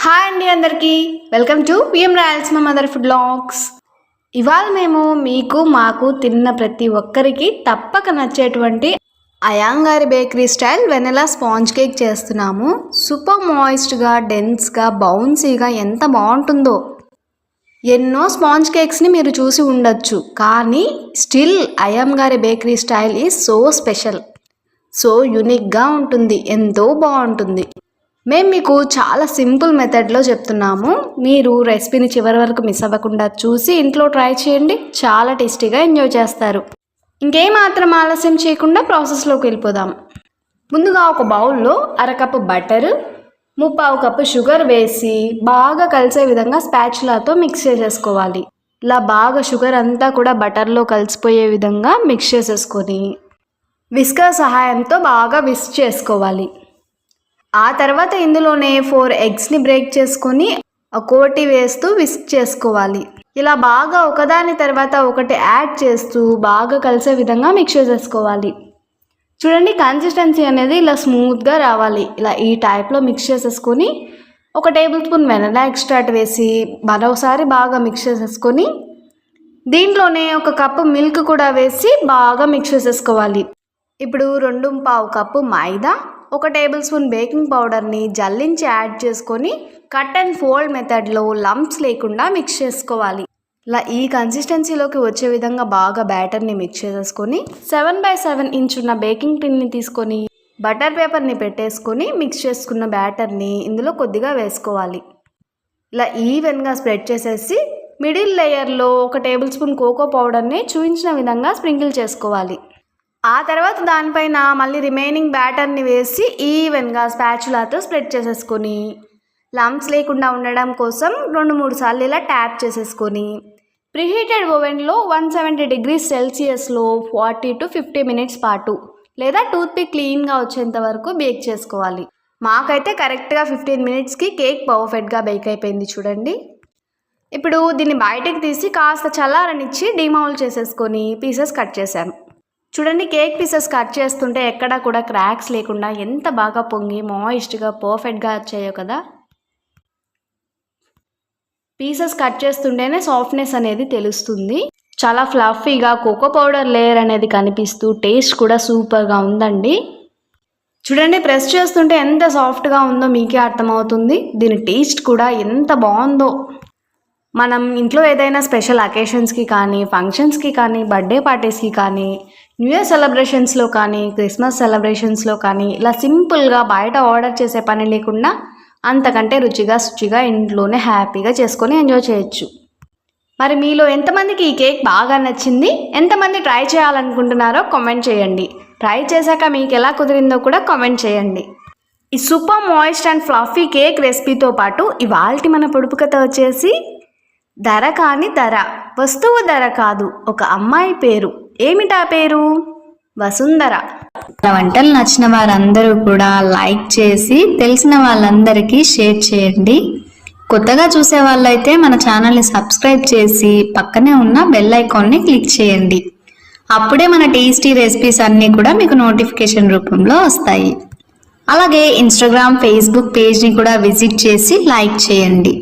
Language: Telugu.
హాయ్ అండి అందరికీ welcome to PM Rayalaseema mother food blogs. ఇవాళ మేము మీకు మాకు తిన్న ప్రతి ఒక్కరికి తప్పక నచ్చేటువంటి అయాంగారి bakery style vanilla sponge cake చేస్తున్నాము. సూపర్ మాయిస్ట్గా, డెన్స్గా, బౌన్సీగా ఎంత బాగుంటుందో. ఎన్నో స్పాంజ్ కేక్స్ని మీరు చూసి ఉండొచ్చు, కానీ స్టిల్ అయాంగారి bakery style is so special, so యూనిక్గా ఉంటుంది, ఎంతో బాగుంటుంది. మేము మీకు చాలా సింపుల్ మెథడ్లో చెప్తున్నాము. మీరు రెసిపీని చివరి వరకు మిస్ అవ్వకుండా చూసి ఇంట్లో ట్రై చేయండి, చాలా టేస్టీగా ఎంజాయ్ చేస్తారు. ఇంకేమాత్రం ఆలస్యం చేయకుండా ప్రాసెస్లోకి వెళ్ళిపోదాం. ముందుగా ఒక బౌల్లో అరకప్పు బటర్, 3/4 కప్పు షుగర్ వేసి బాగా కలిసే విధంగా స్పాచులాతో మిక్స్ చేసేసుకోవాలి. ఇలా బాగా షుగర్ అంతా కూడా బటర్లో కలిసిపోయే విధంగా మిక్స్ చేసేసుకొని విస్కర్ సహాయంతో బాగా విస్క్ చేసుకోవాలి. ఆ తర్వాత ఇందులోనే 4 ఎగ్స్ని బ్రేక్ చేసుకొని ఒక్కోటి వేస్తూ విస్క్ చేసుకోవాలి. ఇలా బాగా ఒకదాని తర్వాత ఒకటి యాడ్ చేస్తూ బాగా కలిసే విధంగా మిక్స్ చేసేసుకోవాలి. చూడండి, కన్సిస్టెన్సీ అనేది ఇలా స్మూత్గా రావాలి. ఇలా ఈ టైప్లో మిక్స్ చేసేసుకొని 1 టేబుల్ స్పూన్ వెనిలా ఎక్స్ట్రాక్ట్ వేసి మరోసారి బాగా మిక్స్ చేసేసుకొని దీంట్లోనే 1 కప్పు మిల్క్ కూడా వేసి బాగా మిక్స్ చేసేసుకోవాలి. ఇప్పుడు 2/4 కప్పు మైదా, 1 టేబుల్ స్పూన్ బేకింగ్ పౌడర్ని జల్లించి యాడ్ చేసుకొని కట్ అండ్ ఫోల్డ్ మెథడ్లో లంప్స్ లేకుండా మిక్స్ చేసుకోవాలి. ఇలా ఈ కన్సిస్టెన్సీలోకి వచ్చే విధంగా బాగా బ్యాటర్ని మిక్స్ చేసేసుకొని 7/7 ఇంచ్ ఉన్న బేకింగ్ టిన్ని తీసుకొని బటర్ పేపర్ని పెట్టేసుకొని మిక్స్ చేసుకున్న బ్యాటర్ని ఇందులో కొద్దిగా వేసుకోవాలి. ఇలా ఈవెన్గా స్ప్రెడ్ చేసేసి మిడిల్ లేయర్లో 1 టేబుల్ స్పూన్ కోకో పౌడర్ని చూపించిన విధంగా స్ప్రింకిల్ చేసుకోవాలి. ఆ తర్వాత దానిపైన మళ్ళీ రిమైనింగ్ బ్యాటర్ని వేసి ఈవెన్గా స్పాచులాతో స్ప్రెడ్ చేసేసుకొని లంప్స్ లేకుండా ఉండడం కోసం 2-3 సార్లు ఇలా ట్యాప్ చేసేసుకొని ప్రీహీటెడ్ ఓవెన్లో 170 డిగ్రీస్ సెల్సియస్లో 40 to 50 మినిట్స్ పాటు లేదా టూత్పిక్ క్లీన్గా వచ్చేంత వరకు బేక్ చేసుకోవాలి. మాకైతే కరెక్ట్గా 15 మినిట్స్కి కేక్ పర్ఫెక్ట్గా బేక్ అయిపోయింది. చూడండి, ఇప్పుడు దీన్ని బయటకు తీసి కాస్త చల్లారనిచ్చి డిమౌల్డ్ చేసేసుకొని పీసెస్ కట్ చేశాను. చూడండి, కేక్ పీసెస్ కట్ చేస్తుంటే ఎక్కడా కూడా క్రాక్స్ లేకుండా ఎంత బాగా పొంగి మాయిస్ట్గా పర్ఫెక్ట్గా వచ్చాయో కదా. పీసెస్ కట్ చేస్తుంటేనే సాఫ్ట్నెస్ అనేది తెలుస్తుంది. చాలా ఫ్లఫీగా కోకో పౌడర్ లేయర్ అనేది కనిపిస్తూ టేస్ట్ కూడా సూపర్గా ఉందండి. చూడండి, ప్రెస్ చేస్తుంటే ఎంత సాఫ్ట్గా ఉందో మీకే అర్థమవుతుంది. దీని టేస్ట్ కూడా ఎంత బాగుందో. మనం ఇంట్లో ఏదైనా స్పెషల్ అకేషన్స్కి కానీ, ఫంక్షన్స్కి కానీ, బర్త్డే పార్టీస్కి కానీ, న్యూ ఇయర్ సెలబ్రేషన్స్లో కానీ, క్రిస్మస్ సెలబ్రేషన్స్లో కానీ ఇలా సింపుల్గా బయట ఆర్డర్ చేసే పని లేకుండా అంతకంటే రుచిగా శుచిగా ఇంట్లోనే హ్యాపీగా చేసుకొని ఎంజాయ్ చేయొచ్చు. మరి మీలో ఎంతమందికి ఈ కేక్ బాగా నచ్చింది, ఎంతమంది ట్రై చేయాలనుకుంటున్నారో కామెంట్ చేయండి. ట్రై చేశాక మీకు ఎలా కుదిరిందో కూడా కామెంట్ చేయండి. ఈ super moist and fluffy cake రెసిపీతో పాటు ఇవాల్టి మన పొడుపు కథ వచ్చేసి ధర కాని ధర, వస్తువు ధర కాదు, ఒక అమ్మాయి పేరు. ఏమిటా పేరు? వసుంధర. మన వంటలు నచ్చిన వారందరూ కూడా లైక్ చేసి తెలిసిన వాళ్ళందరికీ షేర్ చేయండి. కొత్తగా చూసే వాళ్ళైతే మన ఛానల్ని సబ్స్క్రైబ్ చేసి పక్కనే ఉన్న బెల్ ఐకాన్ని క్లిక్ చేయండి. అప్పుడే మన టేస్టీ రెసిపీస్ అన్నీ కూడా మీకు నోటిఫికేషన్ రూపంలో వస్తాయి. అలాగే ఇన్స్టాగ్రామ్, ఫేస్బుక్ పేజ్ని కూడా విజిట్ చేసి లైక్ చేయండి.